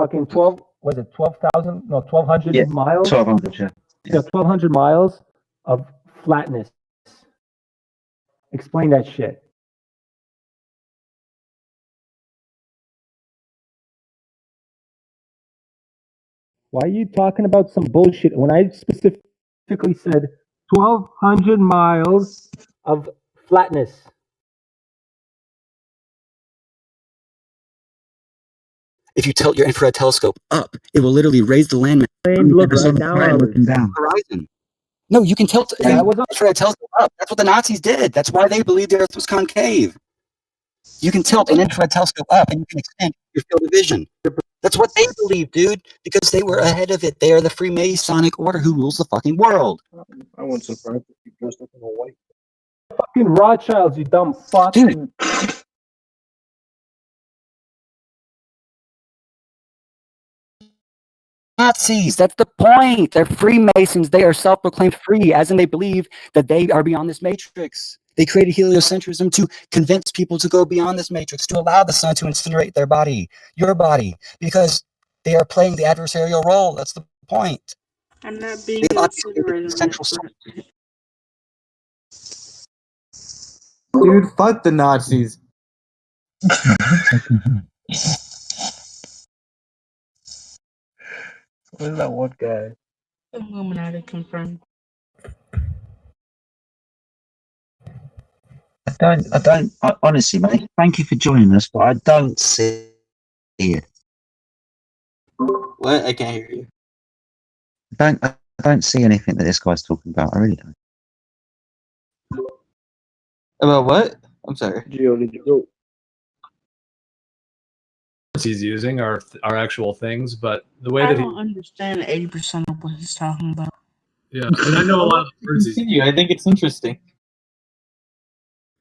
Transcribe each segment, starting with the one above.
fucking 12, was it 12,000? No, 1,200 Yeah, miles? 1,200, yeah. Yeah, 1,200 miles of flatness. Explain that shit. Why are you talking about some bullshit when I specifically said 1,200 miles of flatness? If you tilt your infrared telescope up, it will literally raise the landmass. Look right now, looking down. Horizon. No, you can tilt the infrared telescope up. That's what the Nazis did. That's why they believed the Earth was concave. You can tilt an infrared telescope up and you can expand your field of vision. That's what they believed, dude, because they were ahead of it. They are the Freemasonic order who rules the fucking world. I wasn't surprised if you dressed up in a white. Fucking Rothschilds, you dumb fuck. Dude. Nazis, that's the point. They're Freemasons. They are self-proclaimed free, as in they believe that they are beyond this matrix. They created heliocentrism to convince people to go beyond this matrix, to allow the sun to incinerate their body, your body, because they are playing the adversarial role. That's the point. I'm not being incinerated. Dude, fuck the Nazis. What is that one guy? Illuminati confirmed. Honestly, mate, thank you for joining us, but I don't see it. What? I can't hear you. I don't see anything that this guy's talking about. I really don't. About what? I'm sorry. Gio, did you go? He's using are actual things, but the way I that don't understand 80% of what he's talking about. yeah, and I know a lot of the words he's. Continue. I think it's interesting.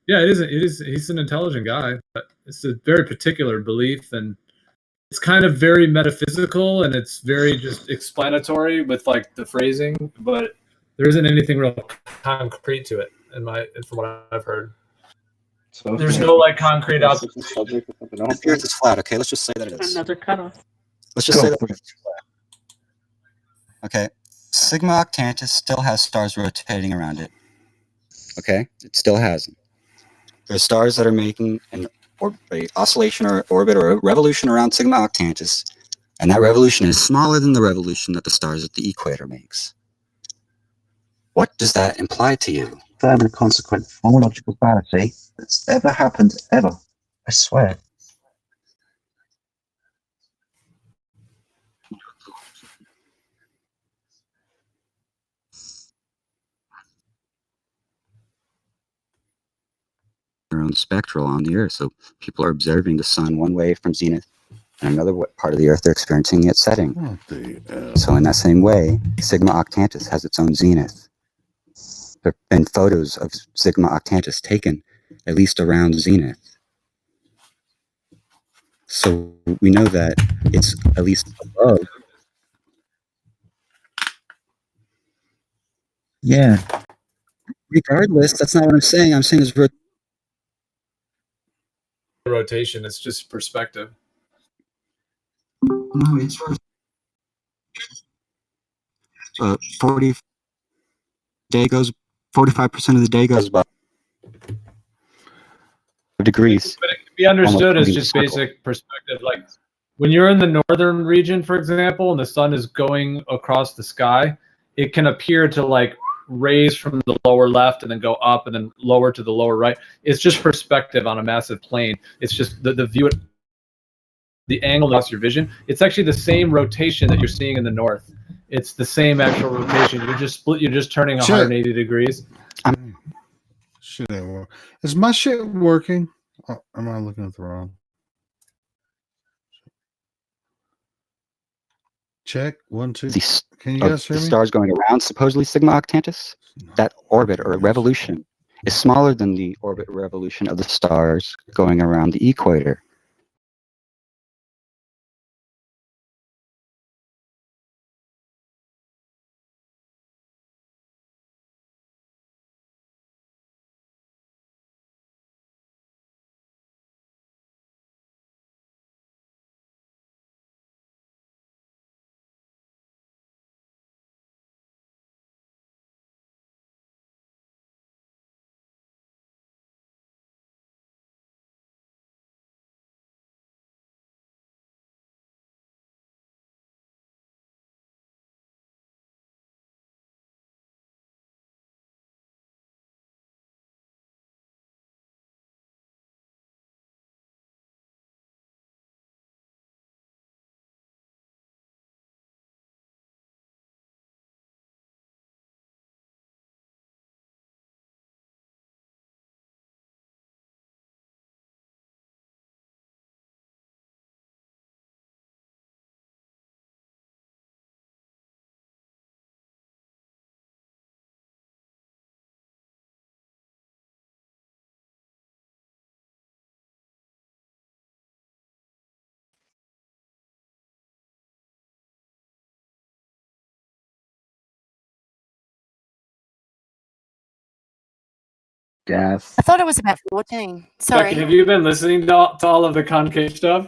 Yeah, it is. It is. He's an intelligent guy, but it's a very particular belief, and it's kind of very metaphysical, and it's very just explanatory with like the phrasing, but there isn't anything real concrete to it. From what I've heard, So there's no like concrete out. The subject or something else. The Earth is flat. Okay, let's just say that it is. Another cutoff. Let's just say that it's flat. Okay, Sigma Octantis still has stars rotating around it. Okay, it still has them. There's stars that are making an oscillation or orbit or a revolution around Sigma Octantis, and that revolution is smaller than the revolution that the stars at the equator makes. What does that imply to you? Firm and consequent homological fallacy that's ever happened, ever. I swear. Their own spectral on the Earth, so people are observing the sun one way from zenith, and another part of the Earth they're experiencing its setting. So in that same way, Sigma Octantis has its own zenith. There have been photos of Sigma Octantis taken at least around zenith. So we know that it's at least above. Yeah. Regardless, that's not what I'm saying. I'm saying it's Rotation. It's just perspective. no, it's 45% of the day goes by degrees. But it can be understood as just basic perspective. Like when you're in the northern region, for example, and the sun is going across the sky, it can appear to like raise from the lower left and then go up and then lower to the lower right. It's just perspective on a massive plane. It's just the view, the angle that's your vision. It's actually the same rotation that you're seeing in the north. It's the same actual rotation. You're just split. You're just turning 180 degrees. Shit ain't work. Is my shit working? Oh, am I looking at the wrong? Check 1, 2. Can you guys hear the me? stars going around supposedly Sigma Octantis, that orbit or revolution is smaller than the orbit revolution of the stars going around the equator. Gas. I thought it was about 14. Becky, Sorry. have you been listening to all of the concave stuff?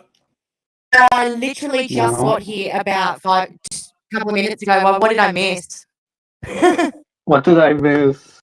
I literally just No. got here about a couple of minutes ago. Well, what did I miss? What did I miss?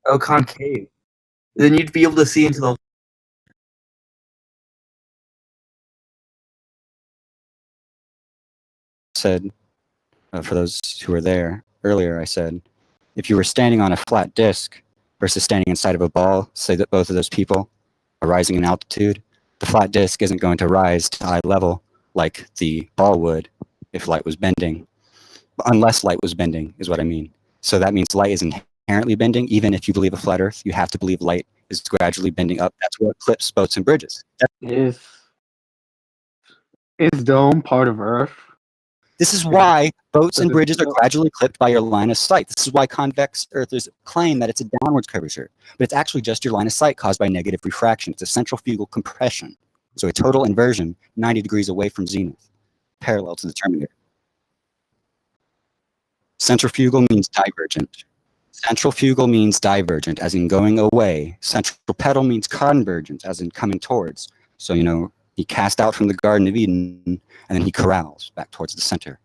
Oh, concave. Then you'd be able to see into the. Said, for those who were there earlier, I said, if you were standing on a flat disk versus standing inside of a ball, say that both of those people are rising in altitude, the flat disk isn't going to rise to eye level like the ball would if light was bending, unless light was bending, is what I mean. So that means light is inherently bending. Even if you believe a flat Earth, you have to believe light is gradually bending up. That's what clips boats and bridges. Is dome part of Earth? This is why boats and Does it bridges are feel- gradually clipped by your line of sight. This is why convex earthers claim that it's a downwards curvature, but it's actually just your line of sight caused by negative refraction. It's a centrifugal compression. So a total inversion 90 degrees away from zenith, parallel to the terminator. Centrifugal means divergent. Centrifugal means divergent, as in going away. Centripetal means convergent, as in coming towards. So, you know, he cast out from the Garden of Eden, and then he corrals back towards the center.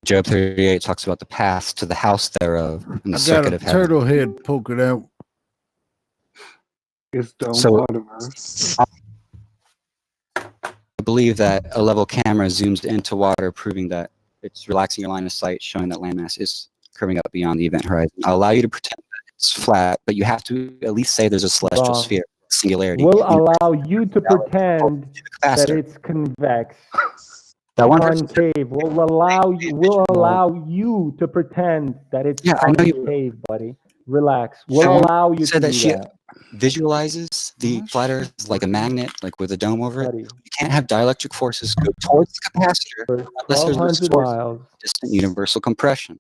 Job 38 talks about the path to the house thereof and the I got circuit a of heaven. turtle head poking out. Is dome So- part of Earth? I believe that a level camera zooms into water, proving that it's relaxing your line of sight, showing that landmass is curving up beyond the event horizon. I'll allow you to pretend that it's flat, but you have to at least say there's a celestial Wrong. sphere, singularity. We'll You allow you to pretend the that capacitor. it's convex. That one person, Concave. We'll allow you to pretend that it's Yeah, I know you- concave, buddy. Relax. We'll So- allow you to said do that she that, visualizes the Oh, flat Earth shit. like a magnet, like with a dome over it. buddy. You can't have dielectric forces go towards the capacitor For unless there's a 1,200 source miles, of distant universal compression.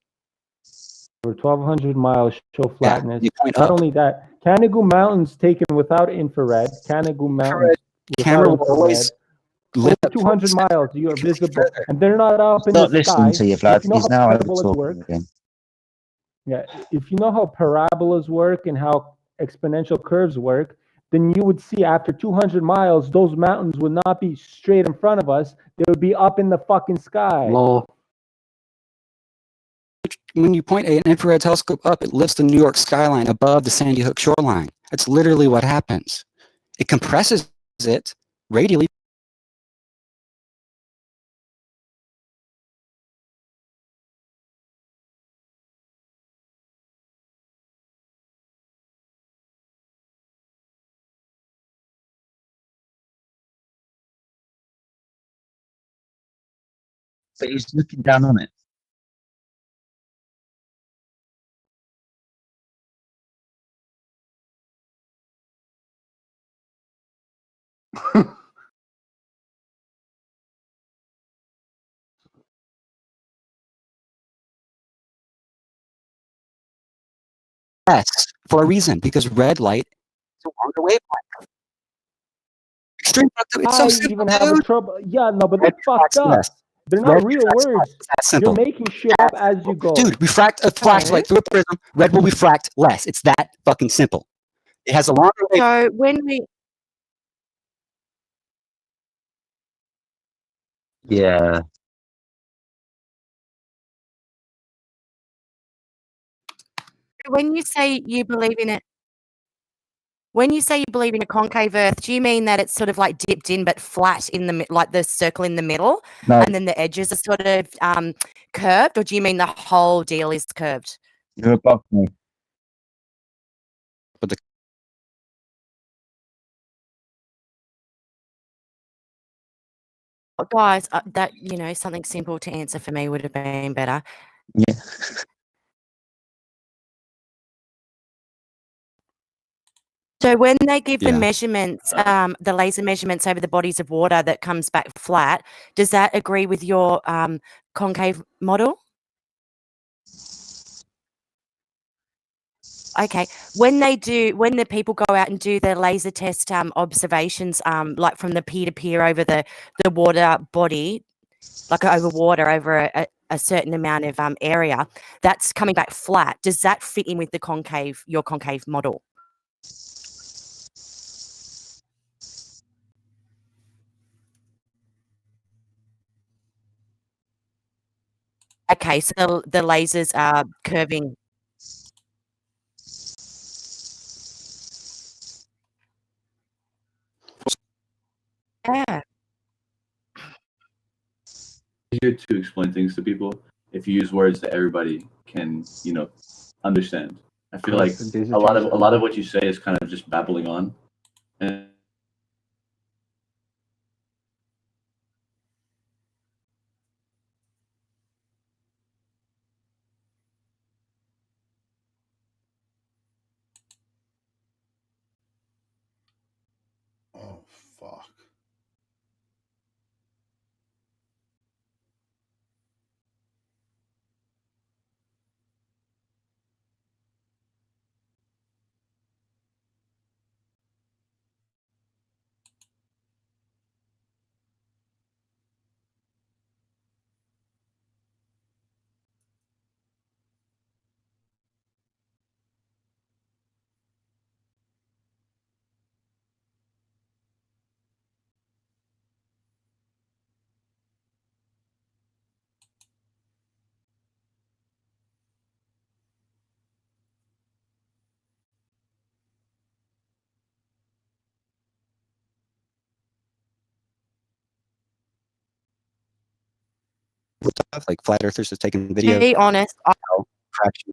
for 1,200 miles, show Yeah, flatness. you point Not up. only that, Canigou Mountains taken without infrared. Canigou Mountains without Camera will infrared. always Over lit up 200 towards the miles, you are You can see visible, further. and they're not up in Stop the sky. listening to you, If Vlad. you know He's how now over parabolas talking work, again. yeah, if you know how parabolas work and how exponential curves work, then you would see after 200 miles, those mountains would not be straight in front of us. They would be up in the fucking sky. Lol. When you point an infrared telescope up, it lifts the New York skyline above the Sandy Hook shoreline. That's literally what happens. It compresses it radially. But he's looking down on it. Yes, for a reason, because red light is a longer wavelength. Extreme productivity. It's so I simple, even have a dude. trouble. Yeah, no, but Red that's fucked refracts up. less. They're Red not real refracts less. words. It's that You're simple. making shit up as you go. Dude, refract a flashlight through a prism. Red will refract less. It's that fucking simple. It has a longer wavelength. So when we Yeah. when you say you believe in it, when you say you believe in a concave Earth, do you mean that it's sort of like dipped in but flat in the like the circle in the middle, No, and then the edges are sort of curved, or do you mean the whole deal is curved? you're above me. But the Oh, guys, that something simple to answer for me would have been better. Yeah. So when they give the Yeah. measurements, the laser measurements over the bodies of water that comes back flat, does that agree with your concave model? Okay. When the people go out and do the laser test observations, like from the peer to peer over the water body, like over water over a certain amount of area, that's coming back flat. Does that fit in with your concave model? Okay, so the lasers are curving. Yeah. Easier to explain things to people if you use words that everybody can, understand. I feel like a lot of what you say is kind of just babbling on. And Oh fuck. like flat earthers have taken To video. be honest, Fraction.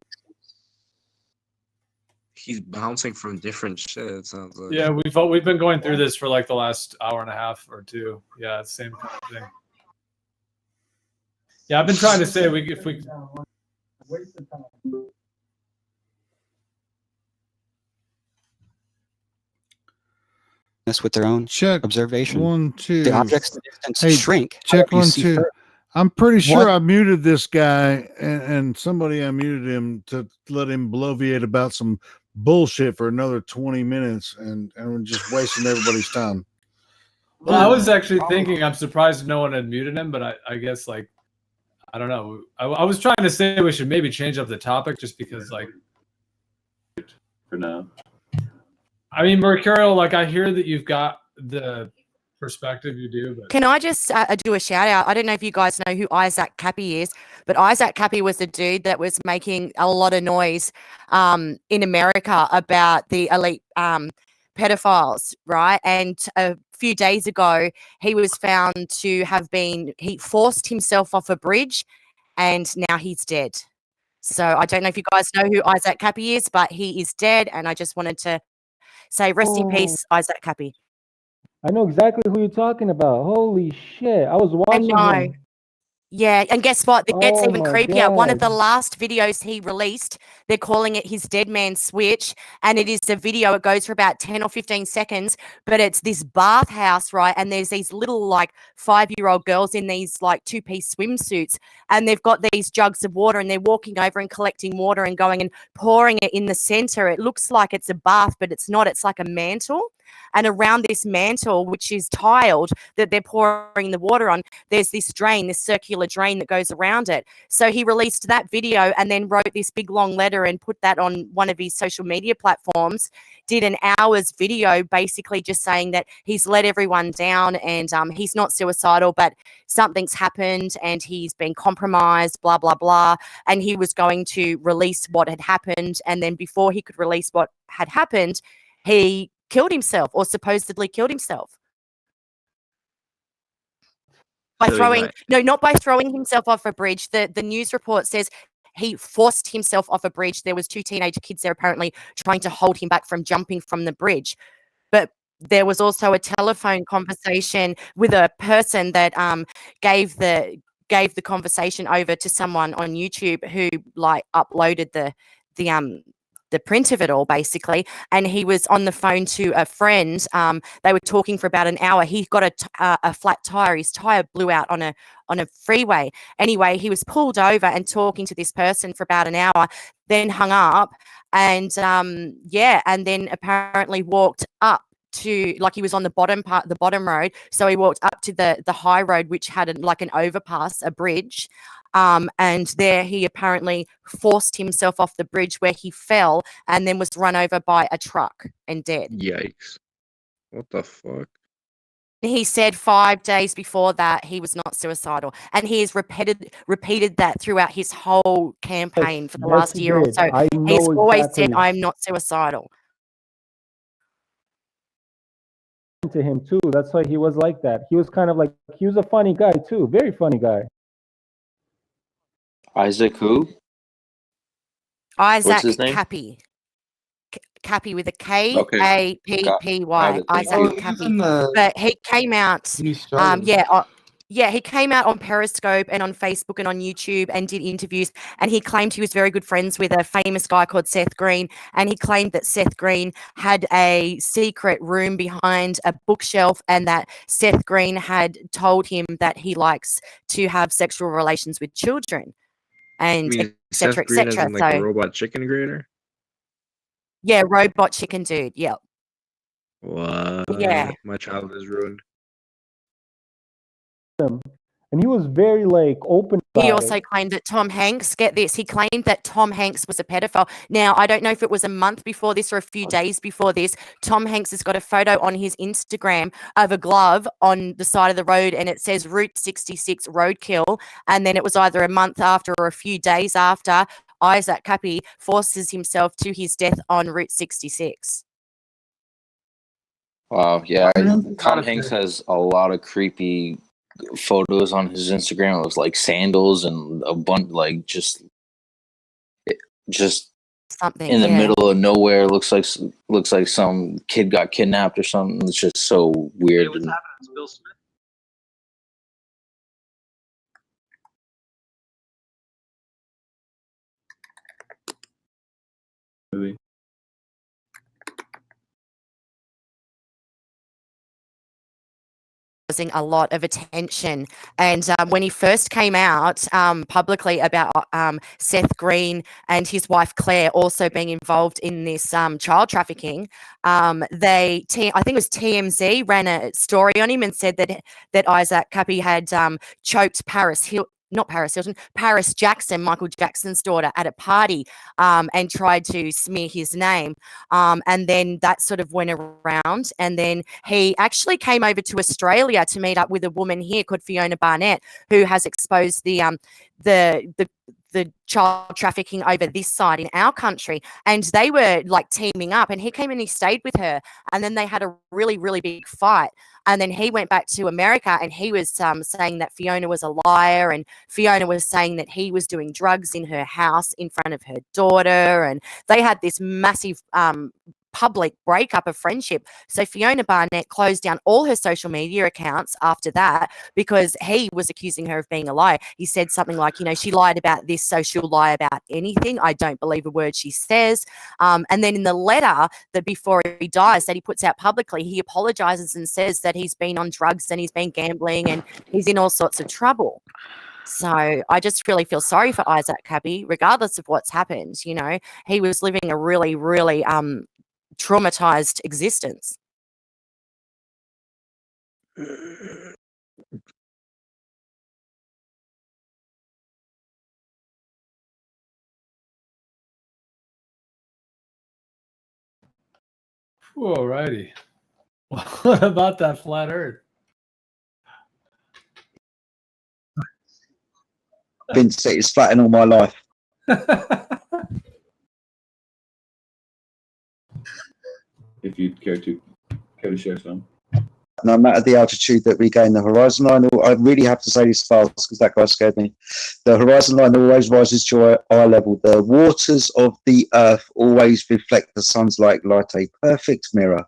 He's bouncing from different shit. It sounds like. Yeah, we've been going through this for like the last hour and a half or two. Yeah, same kind of thing. Yeah, I've been trying to say if we with their own Check observation. 1, 2. The objects in the distance Hey, shrink. check however, you 1, see 2. further. I'm pretty sure What? I muted this guy, and somebody unmuted him to let him bloviate about some bullshit for another 20 minutes, and we're just wasting everybody's time. Well, I was actually thinking, I'm surprised no one had muted him, but I guess like I don't know. I was trying to say we should maybe change up the topic just because like for now, I mean Mercurial, like I hear that you've got the perspective you do, but can I just do a shout out? I don't know if you guys know who Isaac Cappy is, but Isaac Cappy was the dude that was making a lot of noise in America about the elite pedophiles, right? And a few days ago, he was found to have he forced himself off a bridge, and now he's dead. So I don't know if you guys know who Isaac Cappy is, but he is dead, and I just wanted to say rest in peace, Isaac Cappy. I know exactly who you're talking about. Holy shit. I was watching know. him. Yeah, and guess what? It gets Oh even my creepier. One of the God. last videos he released, they're calling it his Dead Man Switch, and it is a video. It goes for about 10 or 15 seconds, but it's this bathhouse, right? And there's these little like 5-year-old girls in these like two-piece swimsuits, and they've got these jugs of water, and they're walking over and collecting water and going and pouring it in the center. It looks like it's a bath, but it's not. It's like a mantle. And around this mantle, which is tiled, that they're pouring the water on, there's this drain, this circular drain that goes around it. So he released that video and then wrote this big long letter and put that on one of his social media platforms, did an hour's video basically just saying that he's let everyone down and he's not suicidal, but something's happened and he's been compromised, blah, blah, blah. And he was going to release what had happened. And then before he could release what had happened, he killed himself or supposedly killed himself. By So he throwing, got no, not by throwing himself off a bridge. The news report says he forced himself off a bridge. There was 2 teenage kids there apparently trying to hold him back from jumping from the bridge. But there was also a telephone conversation with a person that gave the conversation over to someone on YouTube who like uploaded the print of it all basically, and he was on the phone to a friend. They were talking for about an hour. He got a flat tire. His tire blew out on a freeway. Anyway, he was pulled over and talking to this person for about an hour, then hung up, and and then apparently walked up to, like, he was on the bottom road, so he walked up to the high road, which had like an overpass, a bridge. And there he apparently forced himself off the bridge where he fell and then was run over by a truck and dead. yikes. What the fuck? He said 5 days before that he was not suicidal, and he has repeated that throughout his whole campaign for the Yes, last he year or did. so. I He's know always exactly said, "I'm not suicidal." to him too. That's why he was like that. He was kind of like, he was a funny guy too, very funny guy. Isaac who? What's Isaac his name? Kappy. Kappy with a K Okay. A P Got P got Y. it. Thank Isaac you. Oh, he was Kappy. in the. But he came out, He started. he came out on Periscope and on Facebook and on YouTube and did interviews. And he claimed he was very good friends with a famous guy called Seth Green. And he claimed that Seth Green had a secret room behind a bookshelf, and that Seth Green had told him that he likes to have sexual relations with children, I and mean, etc. Seth Green etc. isn't like a So robot chicken grater? yeah, robot chicken dude. Yeah. What? Yeah. My childhood is ruined. Him. And he was very like open He about also it. claimed that Tom Hanks, get this, he claimed that Tom Hanks was a pedophile. Now, I don't know if it was a month before this or a few days before this. Tom Hanks has got a photo on his Instagram of a glove on the side of the road, and it says Route 66 roadkill. And then it was either a month after or a few days after Isaac Kappy forces himself to his death on Route 66. Wow. Yeah. Not Tom a Hanks bit. has a lot of creepy photos on his Instagram. It was like sandals and a bunch, like just Something, in the yeah. middle of nowhere. Looks like some kid got kidnapped or something. It's just so weird. What's happening? It's Will Smith. Movie. Causing a lot of attention. And when he first came out publicly about Seth Green and his wife Claire also being involved in this child trafficking, I think it was TMZ ran a story on him and said that Isaac Kappy had choked Paris Jackson, Michael Jackson's daughter, at a party and tried to smear his name. And then that sort of went around. And then he actually came over to Australia to meet up with a woman here called Fiona Barnett, who has exposed the child trafficking over this side in our country. And they were like teaming up, and he came and he stayed with her. And then they had a really, really big fight. And then he went back to America, and he was saying that Fiona was a liar, and Fiona was saying that he was doing drugs in her house in front of her daughter. And they had this massive public breakup of friendship. So Fiona Barnett closed down all her social media accounts after that because he was accusing her of being a liar. He said something like, she lied about this, so she'll lie about anything. I don't believe a word she says. And then in the letter that before he dies that he puts out publicly, he apologizes and says that he's been on drugs and he's been gambling and he's in all sorts of trouble. So I just really feel sorry for Isaac Kappy, regardless of what's happened. He was living a really, really traumatized existence. Alrighty. What about that flat Earth? Been said it's flat in all my life. If you'd care to share some. No matter the altitude that we gain, the horizon line, I really have to say this fast because that guy scared me. The horizon line always rises to eye level. The waters of the earth always reflect the sun's light, a perfect mirror.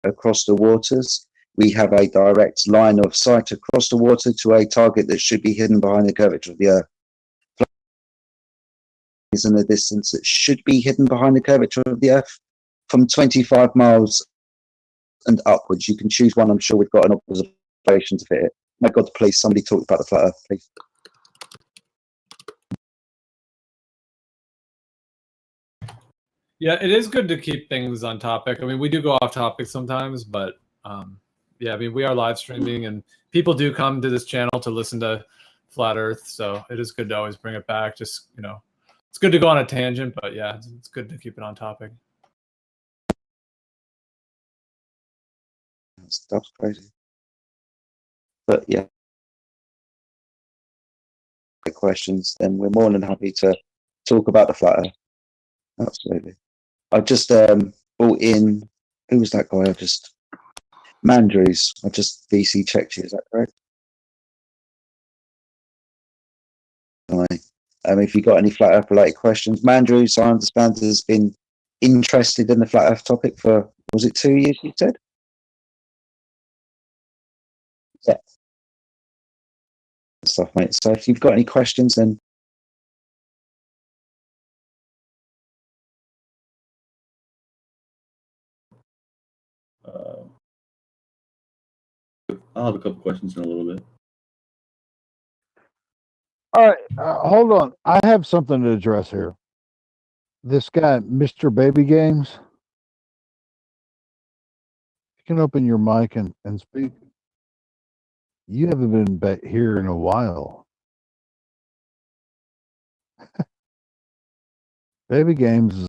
Across the waters, we have a direct line of sight across the water to a target that should be hidden behind the curvature of the earth. Is in the distance that should be hidden behind the curvature of the earth from 25 miles and upwards. You can choose one. I'm sure we've got an observation to fit it. My God, please, somebody talk about the flat earth, please. Yeah, it is good to keep things on topic. I mean, we do go off topic sometimes, but yeah, I mean, we are live streaming and people do come to this channel to listen to Flat Earth. So it is good to always bring it back. Just, it's good to go on a tangent, but yeah, it's good to keep it on topic. Stuff's crazy. But yeah, questions, then we're more than happy to talk about the flat earth. Absolutely. I just brought in, who was that guy? Mandrews. I just VC checked you, is that correct? If you got any flat earth related questions, Mandrews, I understand, has been interested in the flat earth topic for, was it 2 years you said? Yeah. Stuff, mate. So if you've got any questions, then I'll have a couple questions in a little bit. All right, hold on. I have something to address here. This guy, Mr. Baby Games, you can open your mic and speak. You haven't been back here in a while. Baby Games is